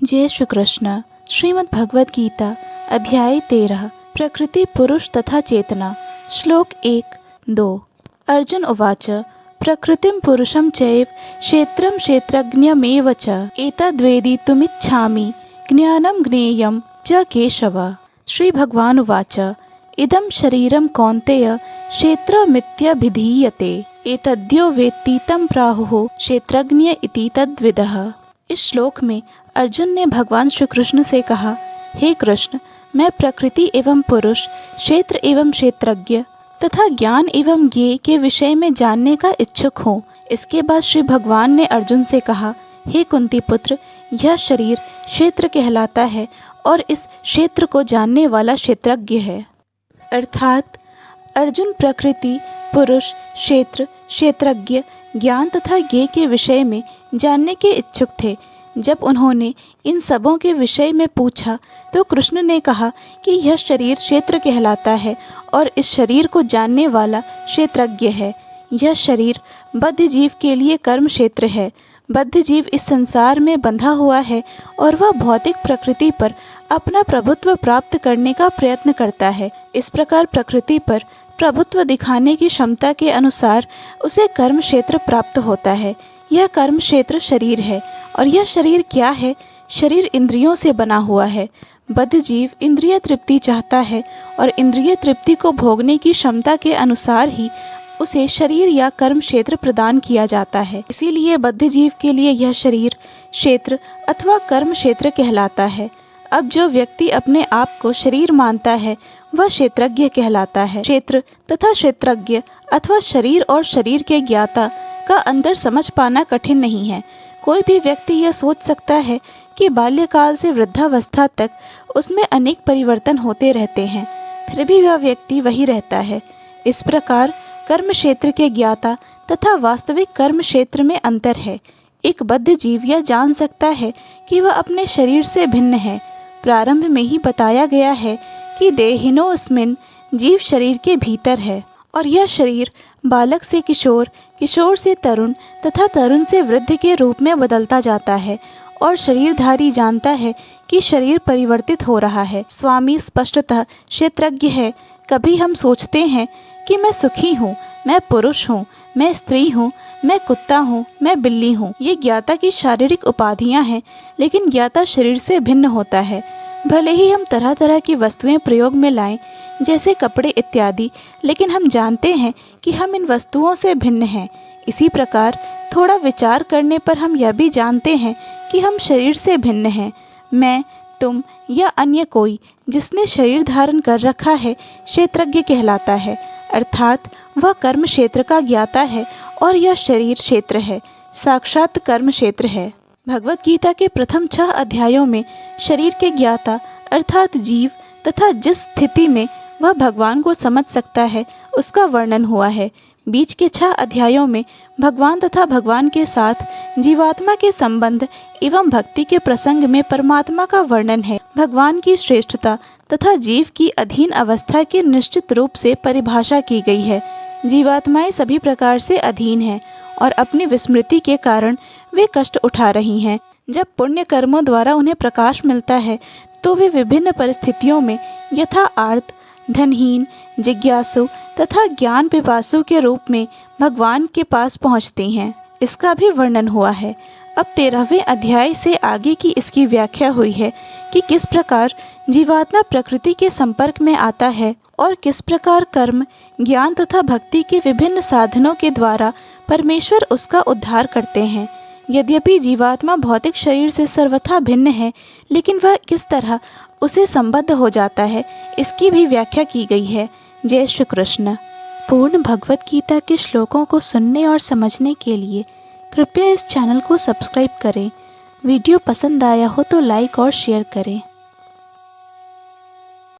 जय श्री कृष्ण। श्रीमद् भगवद गीता अध्याय 13 प्रकृति पुरुष तथा चेतना। श्लोक 1-2। अर्जुन उवाच प्रकृतिं पुरुषं चैव क्षेत्रं क्षेत्रज्ञमेव च एतद्वेदितुमिच्छामि ज्ञानं ज्ञेयं च केशव। श्री भगवान उवाच इदं शरीरं कौन्तेय क्षेत्रमित्यभिधीयते एतद्यो वेत्ति तं प्राहुः क्षेत्रज्ञ इति तद्विदः। इस श्लोक में अर्जुन ने भगवान श्री कृष्ण से कहा, हे कृष्ण, मैं प्रकृति एवं पुरुष, क्षेत्र एवं क्षेत्रज्ञ तथा ज्ञान एवं ज्ञेय के विषय में जानने का इच्छुक हूँ। इसके बाद श्री भगवान ने अर्जुन से कहा, हे कुंती पुत्र, यह शरीर क्षेत्र कहलाता है और इस क्षेत्र को जानने वाला क्षेत्रज्ञ है। अर्थात अर्जुन प्रकृति, पुरुष, क्षेत्र, क्षेत्रज्ञ, ज्ञान तथा ज्ञेय के विषय में जानने के इच्छुक थे। जब उन्होंने इन सबों के विषय में पूछा तो कृष्ण ने कहा कि यह शरीर क्षेत्र कहलाता है और इस शरीर को जानने वाला क्षेत्रज्ञ है। यह शरीर बद्ध जीव के लिए कर्म क्षेत्र है। बद्ध जीव इस संसार में बंधा हुआ है और वह भौतिक प्रकृति पर अपना प्रभुत्व प्राप्त करने का प्रयत्न करता है। इस प्रकार प्रकृति पर प्रभुत्व दिखाने की क्षमता के अनुसार उसे कर्म क्षेत्र प्राप्त होता है। यह कर्म क्षेत्र शरीर है। और यह शरीर क्या है? शरीर इंद्रियों से बना हुआ है। बद्ध जीव इंद्रिय तृप्ति चाहता है और इंद्रिय तृप्ति को भोगने की क्षमता के अनुसार ही उसे शरीर या कर्म क्षेत्र प्रदान किया जाता है। इसीलिए बद्ध जीव के लिए यह शरीर क्षेत्र अथवा कर्म क्षेत्र कहलाता है। अब जो व्यक्ति अपने आप को शरीर मानता है वह क्षेत्रज्ञ कहलाता है। क्षेत्र तथा क्षेत्रज्ञ अथवा शरीर और शरीर के ज्ञाता का अंतर समझ पाना कठिन नहीं है। कोई भी व्यक्ति यह सोच सकता है कि बाल्यकाल से वृद्धावस्था तक उसमें अनेक परिवर्तन होते रहते हैं, फिर भी वह व्यक्ति वही रहता है। इस प्रकार कर्म क्षेत्र के ज्ञाता तथा वास्तविक कर्म क्षेत्र में अंतर है। एक बद्ध जीव यह जान सकता है कि वह अपने शरीर से भिन्न है। प्रारंभ में ही बताया गया है कि देहिनोऽस्मिन् जीव शरीर के भीतर है और यह शरीर बालक से किशोर, किशोर से तरुण तथा तरुण से वृद्ध के रूप में बदलता जाता है और शरीरधारी जानता है कि शरीर परिवर्तित हो रहा है। स्वामी स्पष्टतः क्षेत्रज्ञ है। कभी हम सोचते हैं कि मैं सुखी हूँ, मैं पुरुष हूँ, मैं स्त्री हूँ, मैं कुत्ता हूँ, मैं बिल्ली हूँ। ये ज्ञाता की शारीरिक उपाधियाँ हैं, लेकिन ज्ञाता शरीर से भिन्न होता है। भले ही हम तरह तरह की वस्तुएं प्रयोग में लाएं, जैसे कपड़े इत्यादि, लेकिन हम जानते हैं कि हम इन वस्तुओं से भिन्न हैं। इसी प्रकार थोड़ा विचार करने पर हम यह भी जानते हैं कि हम शरीर से भिन्न हैं। मैं, तुम या अन्य कोई जिसने शरीर धारण कर रखा है क्षेत्रज्ञ कहलाता है। अर्थात वह कर्म क्षेत्र का ज्ञाता है और यह शरीर क्षेत्र है, साक्षात कर्म क्षेत्र है। भगवद गीता के प्रथम 6 अध्यायों में शरीर के ज्ञाता अर्थात जीव तथा जिस स्थिति में वह भगवान को समझ सकता है उसका वर्णन हुआ है। बीच के 6 अध्यायों में भगवान तथा भगवान के साथ जीवात्मा के संबंध एवं भक्ति के प्रसंग में परमात्मा का वर्णन है। भगवान की श्रेष्ठता तथा जीव की अधीन अवस्था की निश्चित रूप से परिभाषा की गई है। जीवात्माएं सभी प्रकार से अधीन हैं और अपनी विस्मृति के कारण वे कष्ट उठा रही हैं। जब पुण्य कर्मों द्वारा उन्हें प्रकाश मिलता है तो वे विभिन्न परिस्थितियों में यथा आर्त, धनहीन, जिज्ञासु तथा ज्ञान पिपासु के रूप में भगवान के पास पहुँचती हैं। इसका भी वर्णन हुआ है। अब 13वें अध्याय से आगे की इसकी व्याख्या हुई है कि किस प्रकार जीवात्मा प्रकृति के संपर्क में आता है और किस प्रकार कर्म, ज्ञान तथा भक्ति के विभिन्न साधनों के द्वारा परमेश्वर उसका उद्धार करते हैं। यद्यपि जीवात्मा भौतिक शरीर से सर्वथा भिन्न है, लेकिन वह किस तरह उसे संबद्ध हो जाता है इसकी भी व्याख्या की गई है। जय श्री कृष्ण। पूर्ण भगवद गीता के श्लोकों को सुनने और समझने के लिए कृपया इस चैनल को सब्सक्राइब करें। वीडियो पसंद आया हो तो लाइक और शेयर करें।